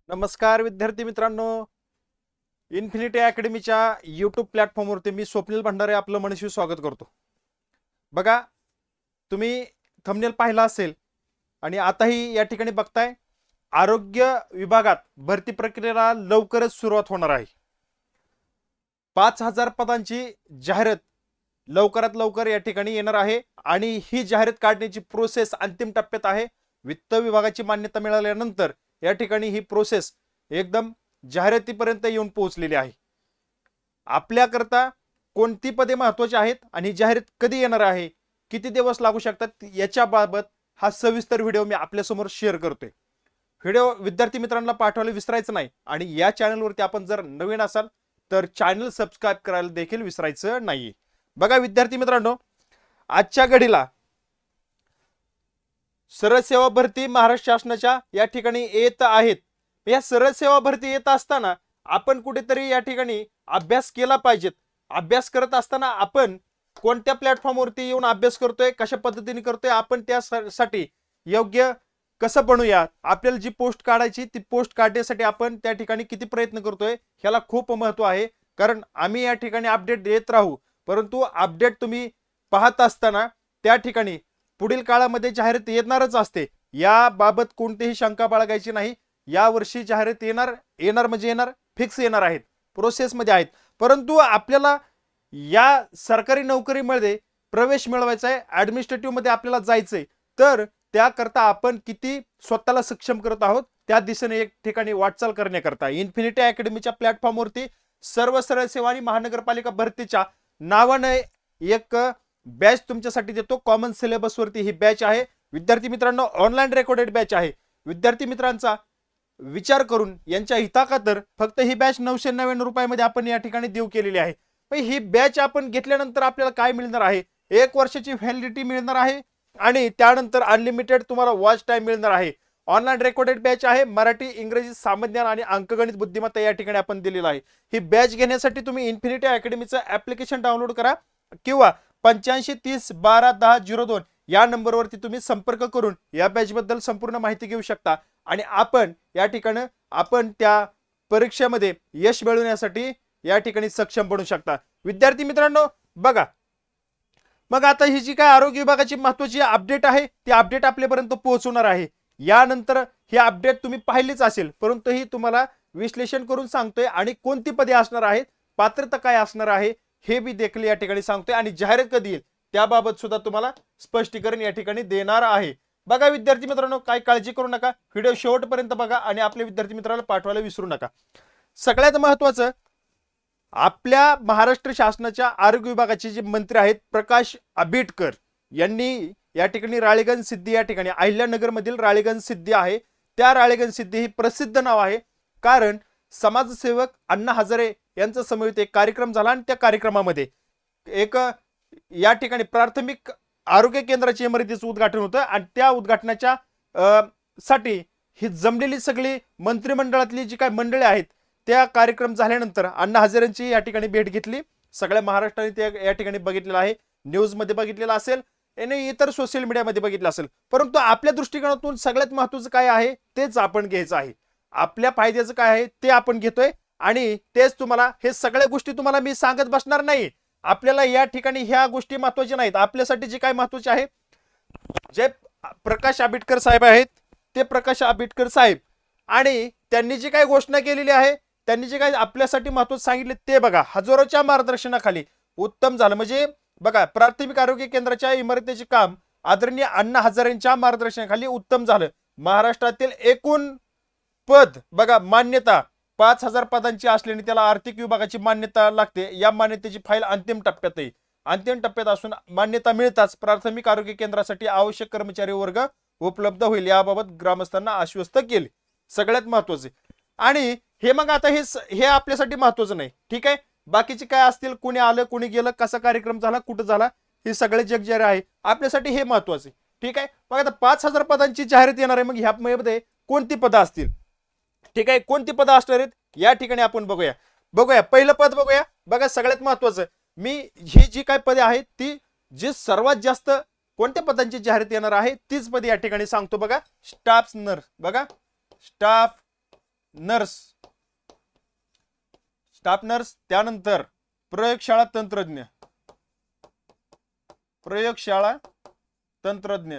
नमस्कार विद्यार्थी मित्रांनो, इन्फिनिटी अकॅडमीच्या यूट्यूब प्लॅटफॉर्मवरती मी स्वप्नील भंडारे आपलं मनस्वी स्वागत करतो। बघा, तुम्ही थंबनेल पाहिला असेल आणि आताही या ठिकाणी बघताय, आरोग्य विभागात भरती प्रक्रियेला लवकरच सुरुवात होणार आहे। 5000 पदांची जाहिरात लवकरात लवकर या ठिकाणी येणार आहे आणि ही जाहिरात काढण्याची प्रोसेस अंतिम टप्प्यात आहे। वित्त विभागाची मान्यता मिळाल्यानंतर या ठिकाणी ही प्रोसेस एकदम जाहिरातीपर्यंत येऊन पोहोचलेली आहे। आपल्याकरता कोणती पदे महत्त्वाची आहेत आणि जाहिरात कधी येणार आहे, किती दिवस लागू शकतात, याच्याबाबत हा सविस्तर व्हिडिओ मी आपल्यासमोर शेअर करतोय। व्हिडिओ विद्यार्थी मित्रांना पाठवायला विसरायचं नाही आणि या चॅनलवरती आपण जर नवीन असाल तर चॅनल सबस्क्राइब करायला देखील विसरायचं नाही। बघा विद्यार्थी मित्रांनो, आजच्या घडीला सरळ सेवा भरती महाराष्ट्र शासनाच्या या ठिकाणी येत आहेत। या सरळ सेवा भरती येत असताना आपण कुठेतरी या ठिकाणी अभ्यास केला पाहिजे। अभ्यास करत असताना आपण कोणत्या प्लॅटफॉर्मवरती येऊन अभ्यास करतोय, कशा पद्धतीने करतोय, आपण त्यासाठी योग्य कसं बनूया, आपल्याला जी पोस्ट काढायची ती पोस्ट काढण्यासाठी आपण त्या ठिकाणी किती प्रयत्न करतोय ह्याला खूप महत्त्व आहे। कारण आम्ही या ठिकाणी अपडेट देत राहू, परंतु अपडेट तुम्ही पाहत असताना त्या ठिकाणी पुढील काळामध्ये जाहिरात येणारच असते, याबाबत कोणतीही शंका बाळगायची नाही। या वर्षी जाहिरात येणार म्हणजे येणार, फिक्स येणार आहेत, प्रोसेसमध्ये आहेत। परंतु आपल्याला या सरकारी नोकरीमध्ये प्रवेश मिळवायचा आहे, ॲडमिनिस्ट्रेटिव्ह मध्ये आपल्याला जायचंय, तर त्याकरता आपण किती स्वतःला सक्षम करत आहोत त्या दिशेने एक ठिकाणी वाटचाल करण्याकरता इन्फिनिटी अकॅडमीच्या प्लॅटफॉर्मवरती सर्व सरळ सेवा आणि महानगरपालिका भरतीच्या नावाने एक बॅच तुमच्यासाठी देतो। कॉमन सिलेबस वरती ही बॅच आहे विद्यार्थी मित्रांनो, ऑनलाईन रेकॉर्डेड बॅच आहे। विद्यार्थी मित्रांचा विचार करून यांच्या हिताखातर फक्त ही बॅच 999 रुपयामध्ये आपण या ठिकाणी देऊ केलेली आहे। ही बॅच आपण घेतल्यानंतर आपल्याला काय मिळणार आहे, 1 वर्षाची व्हॅलिडिटी मिळणार आहे आणि त्यानंतर अनलिमिटेड तुम्हाला वॉच टाइम मिळणार आहे। ऑनलाईन रेकॉर्डेड बॅच आहे, मराठी, इंग्रजी, सामान्य आणि अंकगणित बुद्धिमत्ता या ठिकाणी आपण दिलेला आहे। ही बॅच घेण्यासाठी तुम्ही इन्फिनिटी अकॅडमीचं ॲप्लिकेशन डाउनलोड करा किंवा 8530121002 या नंबरवरती तुम्ही संपर्क करून या बॅच बद्दल संपूर्ण माहिती घेऊ शकता आणि आपण या ठिकाणी त्या परीक्षेमध्ये यश मिळवण्यासाठी या ठिकाणी सक्षम बनू शकता। विद्यार्थी मित्रांनो बघा, मग आता ही जी काय आरोग्य विभागाची महत्त्वाची अपडेट आहे ती अपडेट आपल्यापर्यंत पोहोचवणार आहे। यानंतर ही अपडेट तुम्ही पाहिलीच असेल, परंतु ही तुम्हाला विश्लेषण करून सांगतोय आणि कोणती पदे असणार आहेत, पात्रता काय असणार आहे हे भी देखील या ठिकाणी सांगतोय आणि जाहिरात कधी येईल त्याबाबत सुद्धा तुम्हाला स्पष्टीकरण या ठिकाणी देणार आहे। बघा विद्यार्थी मित्रांनो, काय काळजी करू नका, व्हिडिओ शेवटपर्यंत बघा आणि आपल्या विद्यार्थी मित्रांना पाठवायला विसरू नका। सगळ्यात महत्त्वाचं, आपल्या महाराष्ट्र शासनाच्या आरोग्य विभागाचे जे मंत्री आहेत प्रकाश आंबेडकर यांनी या ठिकाणी राळेगण सिद्धी या ठिकाणी अहिल्यानगर मधील राळेगण सिद्धी आहे, त्या राळेगण सिद्धी ही प्रसिद्ध नाव आहे कारण समाजसेवक अण्णा हजारे यांचा समवेत एक कार्यक्रम झाला आणि त्या कार्यक्रमामध्ये एक या ठिकाणी प्राथमिक आरोग्य केंद्राची इमारतीचं उद्घाटन होतं आणि त्या उद्घाटनाच्या साठी ही जमलेली सगळी मंत्रिमंडळातली जी काही मंडळी आहेत त्या कार्यक्रम झाल्यानंतर अण्णा हजारेंची या ठिकाणी भेट घेतली। सगळ्या महाराष्ट्राने ते या ठिकाणी बघितलेलं आहे, न्यूज मध्ये बघितलेलं असेल आणि इतर सोशल मीडियामध्ये बघितलं असेल, परंतु आपल्या दृष्टिकोनातून सगळ्यात महत्त्वाचं काय आहे तेच आपण घ्यायचं आहे। आपल्या फायद्याचं काय आहे ते आपण घेतोय आणि तेच तुम्हाला, हे सगळ्या गोष्टी तुम्हाला मी सांगत बसणार नाही। आपल्याला या ठिकाणी ह्या गोष्टी महत्त्वाच्या नाहीत, आपल्यासाठी जे काय महत्त्वाचे आहे, जे प्रकाश आंबेडकर साहेब आहेत ते प्रकाश आंबेडकर साहेब आणि त्यांनी जी काही घोषणा केलेली आहे, त्यांनी जे काही आपल्यासाठी महत्त्वाचं सांगितले ते बघा, हजारोच्या मार्गदर्शनाखाली उत्तम झालं। म्हणजे बघा, प्राथमिक आरोग्य केंद्राच्या इमारतीचे काम आदरणीय अण्णा हजारेंच्या मार्गदर्शनाखाली उत्तम झालं। महाराष्ट्रातील एकूण पद बघा, मान्यता 5000 पदांची असल्याने त्याला आर्थिक विभागाची मान्यता लागते। या मान्यतेची फाईल अंतिम टप्प्यात आहे, अंतिम टप्प्यात असून मान्यता मिळताच प्राथमिक आरोग्य केंद्रासाठी आवश्यक कर्मचारी वर्ग उपलब्ध होईल, याबाबत ग्रामस्थांना आश्वस्त केले। सगळ्यात महत्त्वाचे आणि हे मग आता हे आपल्यासाठी महत्त्वाचं नाही, ठीक आहे। बाकीचे काय असतील, कोणी आलं कोणी गेलं, कसा कार्यक्रम झाला, कुठं झाला, हे सगळे जग जे आहे आपल्यासाठी हे महत्त्वाचे, ठीक आहे। मग आता 5000 पदांची जाहिरात येणार आहे, मग ह्यामध्ये कोणती पदं असतील, ठीक आहे, कोणती पदं असणार आहेत या ठिकाणी आपण बघूया। पहिलं पद बघूया। बघा, सगळ्यात महत्त्वाचं, मी ही जी काय पदे आहेत ती जी सर्वात जास्त कोणत्या पदांची जाहिरात येणार आहे तीच पदे या ठिकाणी सांगतो। बघा, स्टाफ नर्स, बघा स्टाफ नर्स, स्टाफ नर्स, त्यानंतर प्रयोगशाळा तंत्रज्ञ, प्रयोगशाळा तंत्रज्ञ,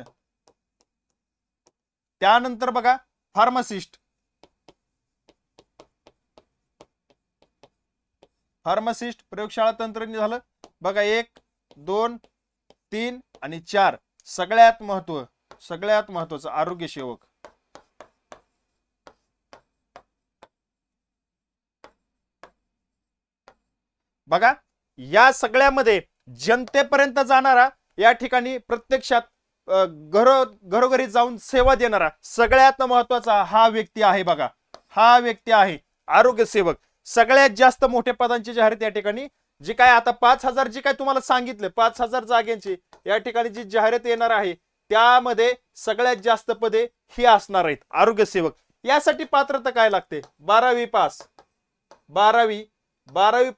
त्यानंतर बघा फार्मासिस्ट, फार्मासिस्ट प्रयोगशाळा तंत्रज्ञ झालं बघा 1 2 3 आणि 4. सगळ्यात महत्वाचं आरोग्य सेवक. बघा या सगळ्यामध्ये जनतेपर्यंत जाणारा, या ठिकाणी प्रत्यक्षात घरोघरी जाऊन सेवा देणारा सगळ्यात महत्वाचा हा व्यक्ती आहे. बघा हा व्यक्ती आहे आरोग्य सेवक. सगळ्यात जास्त मोठ्या पदांची जाहिरात या ठिकाणी जी काय आता 5000 जी काय तुम्हाला सांगितलं 5000 जागांची या ठिकाणी जी जाहिरात येणार आहे त्यामध्ये सगळ्यात जास्त पदे ही असणार आहेत आरोग्य सेवक. यासाठी पात्रता काय लागते? 12वी पास. 12वी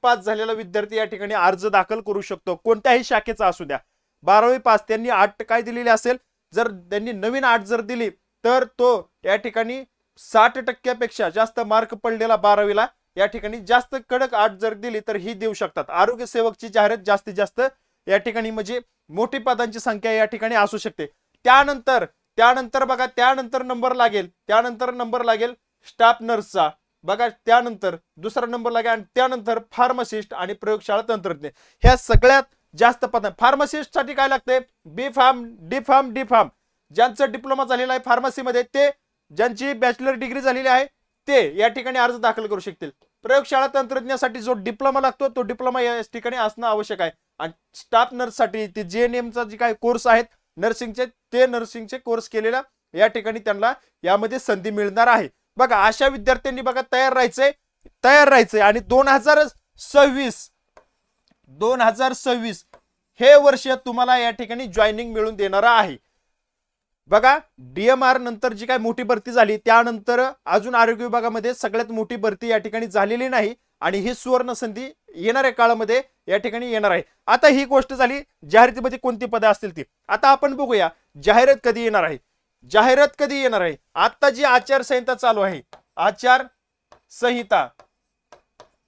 पास झालेला विद्यार्थी या ठिकाणी अर्ज दाखल करू शकतो, कोणत्याही शाखेचा असू द्या. 12वी पास. त्यांनी 8 काय दिलेली असेल, जर त्यांनी नवीन 8 जर दिली तर तो या ठिकाणी 60% जास्त मार्क पडलेला 12वीला या ठिकाणी जास्त कडक 8 जर दिली तर ही देऊ शकतात. आरोग्य सेवकची जाहिरात जास्तीत जास्त या ठिकाणी म्हणजे मोठी पदांची संख्या या ठिकाणी असू शकते. त्यानंतर बघा त्यानंतर नंबर लागेल स्टाफ नर्सचा. बघा त्यानंतर दुसरा नंबर लागेल आणि त्यानंतर फार्मासिस्ट आणि प्रयोगशाळा तंत्रज्ञ. ह्या सगळ्यात जास्त पद. फार्मासिस्ट साठी काय लागते? बी फार्म, डी फार्म. ज्यांचं डिप्लोमा झालेला आहे फार्मसीमध्ये ते, ज्यांची बॅचलर डिग्री झालेली आहे ते या ठिकाणी अर्ज दाखल करू शकतील. प्रयोगशाळा तंत्रज्ञासाठी जो डिप्लोमा लागतो तो डिप्लोमा या ठिकाणी असणं आवश्यक आहे. आणि स्टाफ नर्स साठी ते JNMचा जे काही कोर्स आहेत नर्सिंगचे, ते नर्सिंगचे कोर्स केलेला या ठिकाणी त्यांना यामध्ये संधी मिळणार आहे. बघा अशा विद्यार्थ्यांनी बघा तयार राहायचंय आणि 2026 हे वर्ष तुम्हाला या ठिकाणी जॉईनिंग मिळून देणार आहे. बघा DMR नंतर जी काय मोठी भरती झाली त्यानंतर अजून आरोग्य विभागामध्ये सगळ्यात मोठी भरती या ठिकाणी झालेली नाही आणि ही सुवर्ण संधी येणाऱ्या काळामध्ये या ठिकाणी येणार आहे. आता ही गोष्ट झाली जाहिरातीमध्ये कोणती पदे असतील ती. आता आपण बघूया जाहिरात कधी येणार आहे. आता जी आचारसंहिता चालू आहे,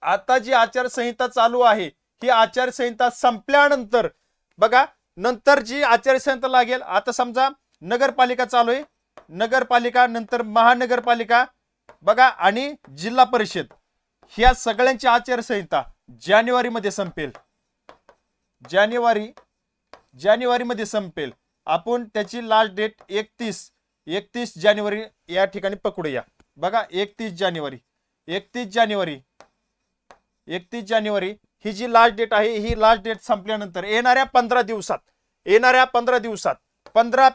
आता जी आचारसंहिता चालू आहे ही आचारसंहिता संपल्यानंतर बघा नंतर जी आचारसंहिता लागेल, आता समजा नगरपालिका चालू आहे, नगरपालिका नंतर महानगरपालिका बघा आणि जिल्हा परिषद, ह्या सगळ्यांची आचारसंहिता जानेवारीमध्ये संपेल. आपण त्याची लास्ट डेट 31 जानेवारी या ठिकाणी पकडूया. बघा 31 जानेवारी ही जी लास्ट डेट आहे, ही लास्ट डेट संपल्यानंतर येणाऱ्या 15 दिवसात 15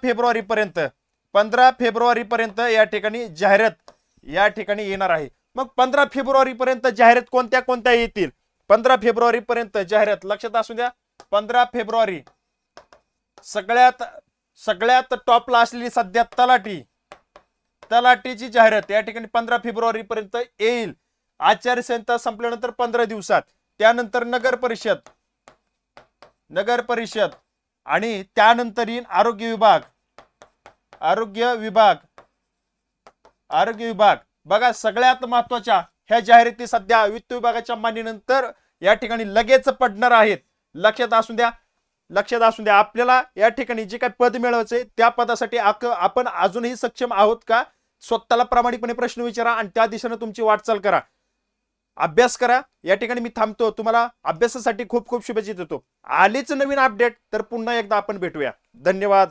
फेब्रुवारीपर्यंत या ठिकाणी जाहिरात या ठिकाणी येणार आहे. मग 15 फेब्रुवारीपर्यंत जाहिरात कोणत्या येतील? 15 फेब्रुवारीपर्यंत जाहिरात लक्षात असू द्या. 15 फेब्रुवारी सगळ्यात टॉपला असलेली सध्या तलाठीची जाहिरात या ठिकाणी 15 फेब्रुवारीपर्यंत येईल. आचारसंहिता संपल्यानंतर 15 दिवसात. त्यानंतर नगर परिषद आणि त्यानंतर येईल आरोग्य विभाग. बघा सगळ्यात महत्वाच्या ह्या जाहिराती सध्या वित्त विभागाच्या मान्यतेनंतर या ठिकाणी लगेच पडणार आहेत. लक्षात असू द्या. आपल्याला या ठिकाणी जे काही पद मिळवायचे त्या पदासाठी आपण अजूनही सक्षम आहोत का? स्वतःला प्रामाणिकपणे प्रश्न विचारा आणि त्या दिशेने तुमची वाटचाल करा, अभ्यास करा. या ठिकाणी मी थांबतो. तुम्हाला अभ्यासासाठी खूप खूप शुभेच्छा देतो. आलीच नवीन अपडेट तर पुन्हा एकदा आपण भेटूया. धन्यवाद.